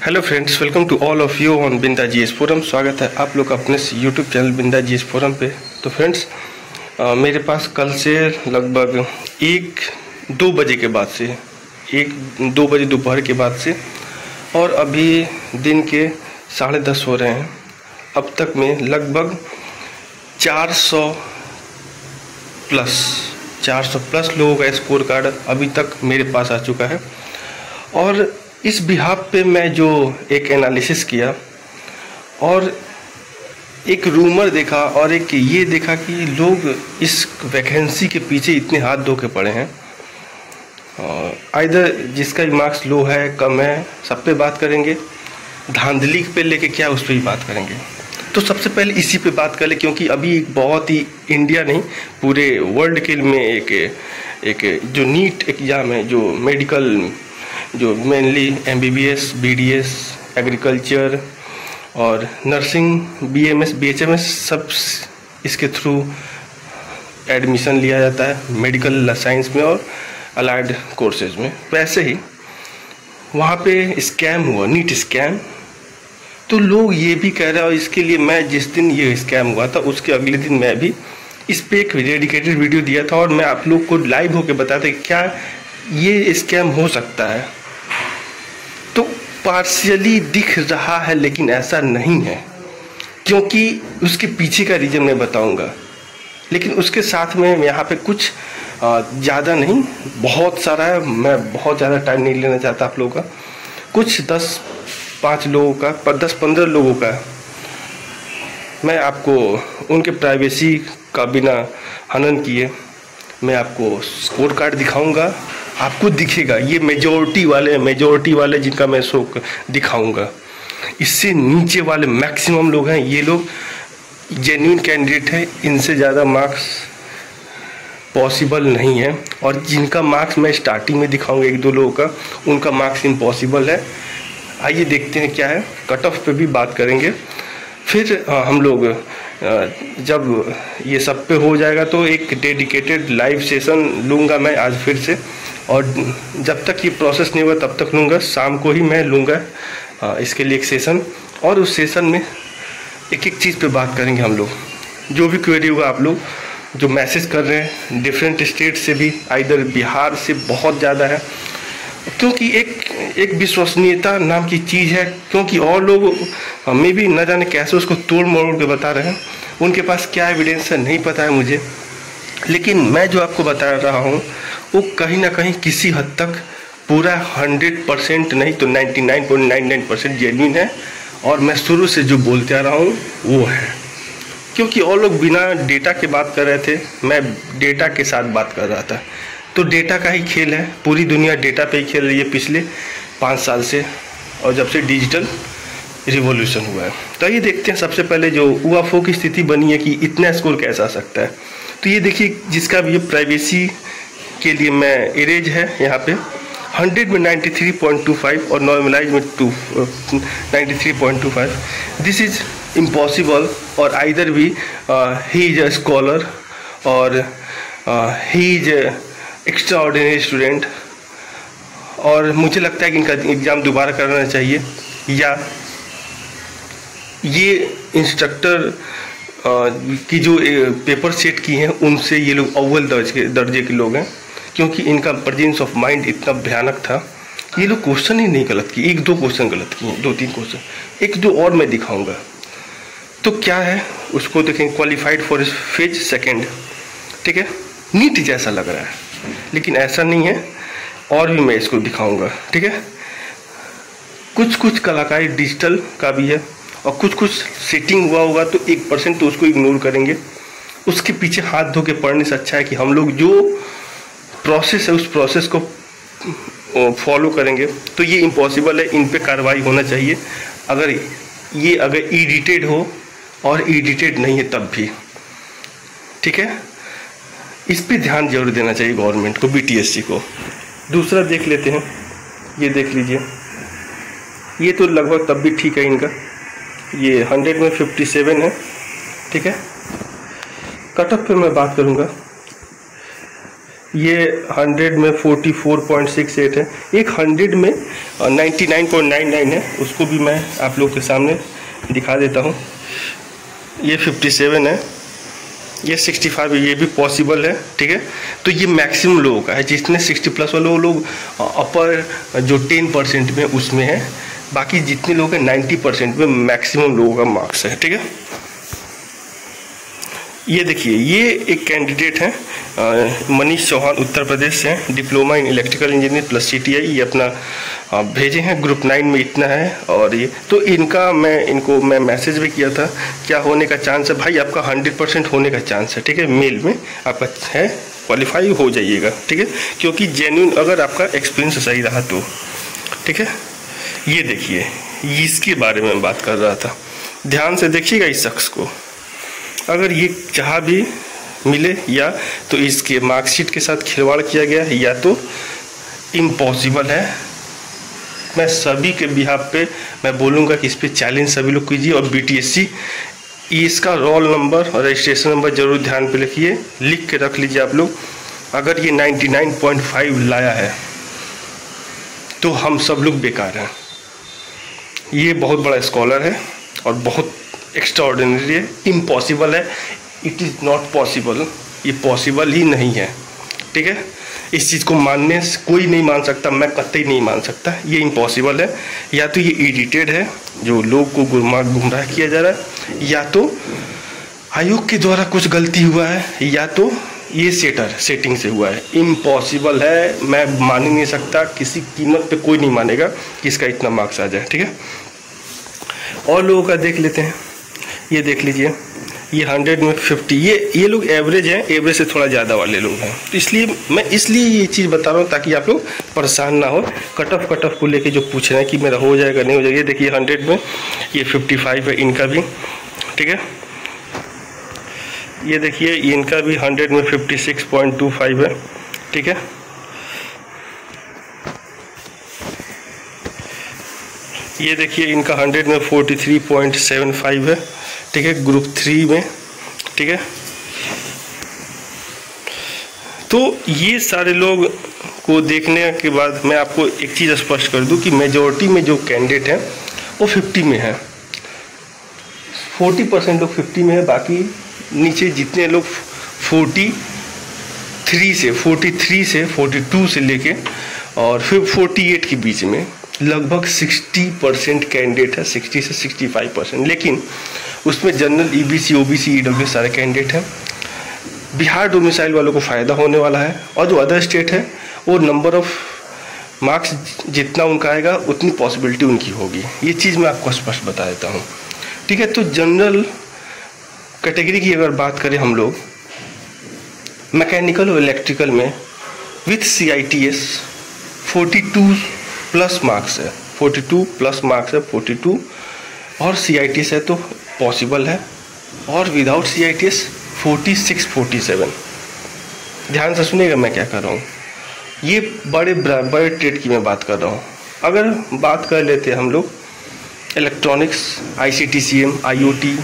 Hello friends, welcome to all of you on Binda GS forum. स्वागत है आप लोग अपने YouTube channel Binda GS forum पे। तो फ्रेंड्स, मेरे पास कल से लगभग 1-2 बजे के बाद से 1-2 बजे दोपहर के बाद से और अभी दिन के 10:30 हो रहे हैं, अब तक में लगभग 400 प्लस लोगों का स्कोर कार्ड अभी तक मेरे पास आ चुका है। और इस बिहाफ पे मैं जो एक एनालिसिस किया और एक रूमर देखा और एक ये देखा कि लोग इस वैकेंसी के पीछे इतने हाथ धो के पड़े हैं। आइदर जिसका मार्क्स लो है, कम है, सब पे बात करेंगे। धांधली पे लेके क्या, उस पर ही बात करेंगे। तो सबसे पहले इसी पे बात कर ले, क्योंकि अभी एक बहुत ही इंडिया नहीं पूरे वर्ल्ड के में एक जो नीट एग्ज़ाम है, जो मेडिकल, जो मेनली MBBS, BDS, एग्रीकल्चर और नर्सिंग, BMS, BHMS सब इसके थ्रू एडमिशन लिया जाता है मेडिकल साइंस में और अलाइड कोर्सेज में। वैसे ही वहाँ पे स्कैम हुआ, नीट स्कैम। तो लोग ये भी कह रहे हैं, और इसके लिए मैं जिस दिन ये स्कैम हुआ था उसके अगले दिन मैं भी इस पर एक डेडिकेटेड वीडियो दिया था और मैं आप लोग को लाइव होकर बताता कि क्या ये स्कैम हो सकता है। तो पार्शियली दिख रहा है, लेकिन ऐसा नहीं है, क्योंकि उसके पीछे का रीज़न मैं बताऊंगा। लेकिन उसके साथ में यहाँ पे कुछ ज़्यादा नहीं, बहुत सारा है। मैं बहुत ज़्यादा टाइम नहीं लेना चाहता आप लोगों का। कुछ 10-5 लोगों का, 10-15 लोगों का मैं आपको उनके प्राइवेसी का बिना हनन किए मैं आपको स्कोर कार्ड दिखाऊंगा। आपको दिखेगा ये मेजॉरिटी वाले जिनका मैं शो दिखाऊंगा। इससे नीचे वाले मैक्सिमम लोग हैं, ये लोग जेन्युइन कैंडिडेट हैं, इनसे ज़्यादा मार्क्स पॉसिबल नहीं है। और जिनका मार्क्स मैं स्टार्टिंग में दिखाऊंगा 1-2 लोगों का, उनका मार्क्स इम्पॉसिबल है। आइए देखते हैं क्या है। कट ऑफ पे भी बात करेंगे। फिर हम लोग जब ये सब पे हो जाएगा तो एक डेडिकेटेड लाइव सेशन लूँगा मैं आज फिर से। और जब तक ये प्रोसेस नहीं होगा तब तक लूँगा, शाम को ही मैं लूँगा इसके लिए एक सेशन। और उस सेशन में एक एक चीज़ पे बात करेंगे हम लोग। जो भी क्वेरी होगा, आप लोग जो मैसेज कर रहे हैं डिफरेंट स्टेट से भी, इधर बिहार से बहुत ज़्यादा है, क्योंकि एक विश्वसनीयता नाम की चीज़ है। क्योंकि और लोग हमें भी न जाने कैसे उसको तोड़ मरोड़ के बता रहे हैं, उनके पास क्या एविडेंस है नहीं पता है मुझे। लेकिन मैं जो आपको बता रहा हूँ वो कहीं ना कहीं किसी हद तक पूरा 100% नहीं तो 99.99% जेन्युइन है। और मैं शुरू से जो बोलते आ रहा हूँ वो है, क्योंकि और लोग बिना डेटा के बात कर रहे थे, मैं डेटा के साथ बात कर रहा था। तो डेटा का ही खेल है, पूरी दुनिया डेटा पे ही खेल रही है पिछले 5 साल से, और जब से डिजिटल रिवॉल्यूशन हुआ है। तो ये देखते हैं सबसे पहले जो UFO की स्थिति बनी है कि इतना स्कोर कैसा आ सकता है। तो ये देखिए, जिसका भी प्राइवेसी के लिए मैं इरेज है यहाँ पे 100 में 93.25 और नॉर्मलाइज में 93.25। This is impossible. और आइदर भी ही इज अ स्कॉलर और he is extra ordinary student. और मुझे लगता है कि इनका एग्ज़ाम दोबारा करना चाहिए, या ये इंस्ट्रक्टर की जो पेपर सेट की हैं उनसे ये लोग अव्वल दर्जे के लोग हैं, क्योंकि इनका प्रेजेंस ऑफ माइंड इतना भयानक था। ये लोग क्वेश्चन ही नहीं गलत किए, 1-2 क्वेश्चन गलत किए, 2-3 क्वेश्चन, 1-2 और मैं दिखाऊंगा। तो क्या है उसको देखें, क्वालिफाइड फॉर फेज 2, ठीक है, नीट जैसा लग रहा है लेकिन ऐसा नहीं है। और भी मैं इसको दिखाऊंगा, ठीक है। कुछ कलाकारी डिजिटल का भी है और कुछ सेटिंग हुआ होगा, तो 1% तो उसको इग्नोर करेंगे। उसके पीछे हाथ धो के पढ़ने से अच्छा है कि हम लोग जो प्रोसेस है उस प्रोसेस को फॉलो करेंगे। तो ये इम्पॉसिबल है, इन पे कार्रवाई होना चाहिए। अगर एडिटेड हो और एडिटेड नहीं है तब भी, ठीक है। इस पे ध्यान जरूर देना चाहिए गवर्नमेंट को, BTSC को। दूसरा देख लेते हैं, ये देख लीजिए, ये तो लगभग तब भी ठीक है इनका, ये 100 में 57 है, ठीक है। कट ऑफ पे मैं बात करूँगा। ये 100 में 44.68 है, एक 100 में 99.99 है, उसको भी मैं आप लोग के सामने दिखा देता हूँ। ये 57 है, ये 65 है, ये भी पॉसिबल है, ठीक है। तो ये मैक्सिमम लोगों का है, जितने 60 प्लस वाले वो लोग अपर जो 10% में उसमें है, बाकी जितने लोग हैं 90% में मैक्सिमम लोगों का मार्क्स है, ठीक है। ये देखिए, ये एक कैंडिडेट है मनीष चौहान, उत्तर प्रदेश से, diploma in electrical engineer plus CTI, ये अपना भेजे हैं, ग्रुप 9 में इतना है। और ये तो इनको मैं मैसेज भी किया था, क्या होने का चांस है भाई? आपका 100% होने का चांस है, ठीक है। मेल में आपका है, क्वालिफाई हो जाइएगा, ठीक है, क्योंकि जेन्युइन अगर आपका एक्सपीरियंस सही रहा तो, ठीक है। ये देखिए, इसके बारे में बात कर रहा था, ध्यान से देखिएगा इस शख्स को। अगर ये चाह भी मिले या तो इसके मार्कशीट के साथ खिलवाड़ किया गया है, या तो इम्पॉसिबल है। मैं सभी के बिहाफ पे मैं बोलूँगा कि इस पर चैलेंज सभी लोग कीजिए। और BTSC इसका रोल नंबर और रजिस्ट्रेशन नंबर जरूर ध्यान पे लिखिए, लिख के रख लीजिए आप लोग। अगर ये 99.5 लाया है तो हम सब लोग बेकार हैं। ये बहुत बड़ा स्कॉलर है और बहुत एक्स्ट्राऑर्डिनरी है। इम्पॉसिबल है, इट इज़ नॉट पॉसिबल, ये पॉसिबल ही नहीं है, ठीक है। इस चीज़ को मानने से कोई नहीं मान सकता, मैं कतई नहीं मान सकता, ये इम्पॉसिबल है। या तो ये एडिटेड है, जो लोग को गुमराह किया जा रहा है, या तो आयोग के द्वारा कुछ गलती हुआ है, या तो ये सेटिंग से हुआ है। इम्पॉसिबल है, मैं मान ही नहीं सकता, किसी कीमत पे कोई नहीं मानेगा कि इसका इतना मार्क्स आ जाए, ठीक है। और लोगों का देख लेते हैं, ये देख लीजिए, ये 100 में 50, ये लोग एवरेज हैं, एवरेज से थोड़ा ज़्यादा वाले लोग हैं। तो इसलिए ये चीज़ बता रहा हूँ ताकि आप लोग परेशान ना हो। कट ऑफ को लेके जो पूछ रहे हैं कि मेरा हो जाएगा नहीं हो जाएगा, ये देखिए 100 में ये 55 है इनका भी, ठीक है। ये देखिए इनका भी 100 में 56.25 है, ठीक है। ये देखिए इनका 100 में 43.75 है, ठीक है, ग्रुप 3 में, ठीक है। तो ये सारे लोग को देखने के बाद मैं आपको एक चीज़ स्पष्ट कर दूं कि मेजॉरिटी में जो कैंडिडेट हैं वो 50 में है, 40% लोग 50 में है, बाकी नीचे जितने लोग 43 से 42 से लेके और फिर 48 के बीच में लगभग 60% कैंडिडेट है, 60 से 65%। लेकिन उसमें जनरल, EBC, OBC, EWS सारे कैंडिडेट हैं। बिहार डोमिसाइल वालों को फ़ायदा होने वाला है, और जो अदर स्टेट है वो नंबर ऑफ मार्क्स जितना उनका आएगा उतनी पॉसिबिलिटी उनकी होगी। ये चीज़ मैं आपको स्पष्ट बता देता हूँ, ठीक है। तो जनरल कैटेगरी की अगर बात करें हम लोग, मैकेनिकल और इलेक्ट्रिकल में विथ CITS 42 प्लस मार्क्स है, 42 प्लस मार्क्स है, 42 और CITS है तो पॉसिबल है, और विदाउट CITS 46, 47। ध्यान से सुनिएगा मैं क्या कर रहा हूँ, ये बड़े ट्रेड की मैं बात कर रहा हूँ। अगर बात कर लेते हैं हम लोग इलेक्ट्रॉनिक्स, ICT/CM, IoT,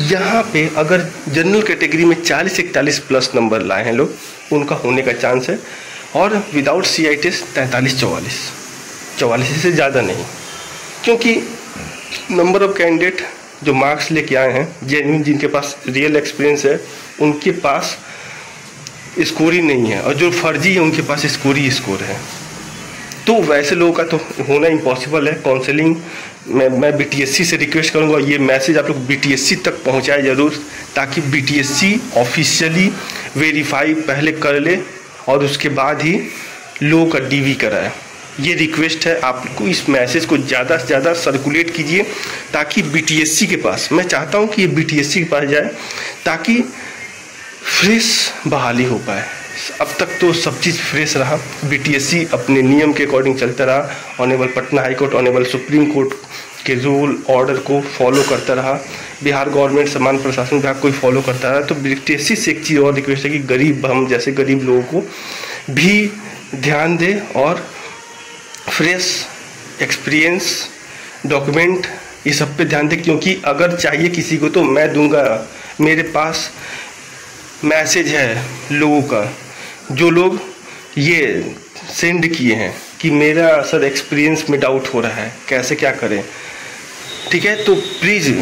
यहाँ पे अगर जनरल कैटेगरी में 40-41 प्लस नंबर लाए हैं लोग, उनका होने का चांस है। और विदाउट CITS 43-44 से ज़्यादा नहीं, क्योंकि नंबर ऑफ कैंडिडेट जो मार्क्स लेके आए हैं जेन्युइन, जिनके पास रियल एक्सपीरियंस है, उनके पास स्कोर ही नहीं है, और जो फर्जी है उनके पास स्कोर है। तो वैसे लोगों का तो होना इम्पॉसिबल है। काउंसलिंग मैं BTSC से रिक्वेस्ट करूंगा, ये मैसेज आप लोग BTSC तक पहुंचाए ज़रूर, ताकि BTSC ऑफिशियली वेरीफाई पहले कर ले और उसके बाद ही लोगों का DV कराए। ये रिक्वेस्ट है आपको, इस मैसेज को ज़्यादा से ज़्यादा सर्कुलेट कीजिए, ताकि BTSC के पास, मैं चाहता हूँ कि ये BTSC के पास जाए ताकि फ्रेश बहाली हो पाए। अब तक तो सब चीज़ फ्रेश रहा, BTSC अपने नियम के अकॉर्डिंग चलता रहा, honourable Patna high court, honourable supreme court के रूल ऑर्डर को फॉलो करता रहा, बिहार गवर्नमेंट सामान्य प्रशासन विभाग को फॉलो करता रहा। तो BTSC से एक चीज़ और रिक्वेस्ट है कि गरीब, हम जैसे गरीब लोगों को भी ध्यान दे और फ्रेश एक्सपीरियंस, डॉक्यूमेंट, ये सब पे ध्यान दे। क्योंकि अगर चाहिए किसी को तो मैं दूंगा, मेरे पास मैसेज है लोगों का, जो लोग ये सेंड किए हैं कि मेरा सर एक्सपीरियंस में डाउट हो रहा है, कैसे क्या करें, ठीक है, तो प्लीज़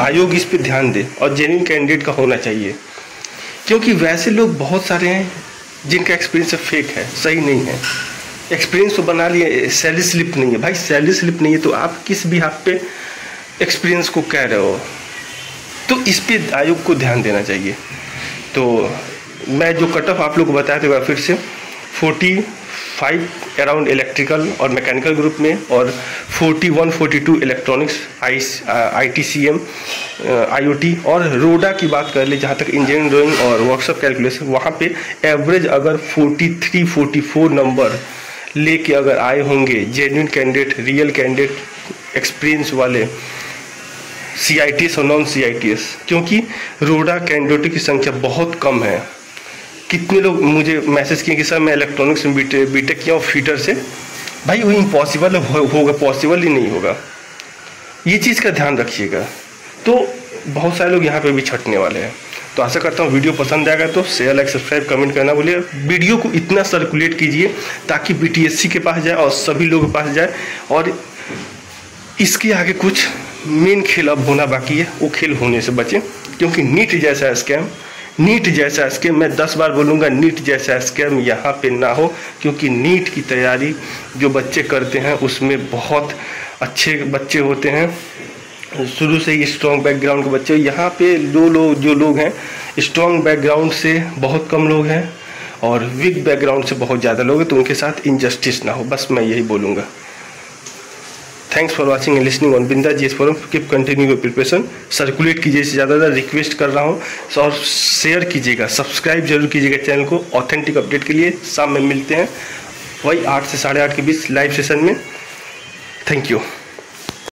आयोग इस पे ध्यान दे और जेन्युइन कैंडिडेट का होना चाहिए, क्योंकि वैसे लोग बहुत सारे हैं जिनका एक्सपीरियंस फेक है, सही नहीं है। एक्सपीरियंस तो बना लिए, सैलरी स्लिप नहीं है भाई, सैलरी स्लिप नहीं है तो आप किस भी हाथ पे एक्सपीरियंस को कह रहे हो, तो इस पे आयोग को ध्यान देना चाहिए। तो मैं जो कट ऑफ आप लोग को बताया था फिर से 45 अराउंड इलेक्ट्रिकल और मैकेनिकल ग्रुप में, और 41-42 इलेक्ट्रॉनिक्स, ITCM, IoT, और रोडा की बात कर ले जहाँ तक इंजीनियरिंग ड्राइंग और वर्कशॉप कैलकुलेशन, वहाँ पे एवरेज अगर 43-44 नंबर लेके अगर आए होंगे genuine candidate, real candidate, experience वाले, CITS और नॉन CITS, क्योंकि रोडा कैंडिडेटों की संख्या बहुत कम है। कितने लोग मुझे मैसेज किए कि सर मैं इलेक्ट्रॉनिक्स में बीटेक किया हूँ फीटर से, भाई वो इम्पॉसिबल होगा, पॉसिबल ही नहीं होगा, ये चीज़ का ध्यान रखिएगा। तो बहुत सारे लोग यहाँ पे भी छटने वाले हैं। तो आशा करता हूँ वीडियो पसंद आएगा तो शेयर, लाइक, सब्सक्राइब, कमेंट करना भूलिए। वीडियो को इतना सर्कुलेट कीजिए ताकि BTSC के पास जाए और सभी लोगों के पास जाए, और इसके आगे कुछ मेन खेल अब होना बाकी है, वो खेल होने से बचें, क्योंकि नीट जैसा स्कैम, नीट जैसा स्कैम, मैं 10 बार बोलूँगा, नीट जैसा स्कैम यहाँ पे ना हो, क्योंकि नीट की तैयारी जो बच्चे करते हैं उसमें बहुत अच्छे बच्चे होते हैं, शुरू से ही स्ट्रॉन्ग बैकग्राउंड के बच्चे। यहाँ पे जो लोग हैं स्ट्रॉन्ग बैकग्राउंड से बहुत कम लोग हैं और वीक बैकग्राउंड से बहुत ज़्यादा लोग हैं, तो उनके साथ इनजस्टिस ना हो, बस मैं यही बोलूँगा। Thanks for watching and listening on Bindas GS forum. Keep continue your preparation, circulate कीजिए, ज़्यादा रिक्वेस्ट कर रहा हूँ, और शेयर कीजिएगा, सब्सक्राइब जरूर कीजिएगा चैनल को। ऑथेंटिक अपडेट के लिए शाम में मिलते हैं वही 8 से 8:30 के बीच लाइव सेशन में। Thank you.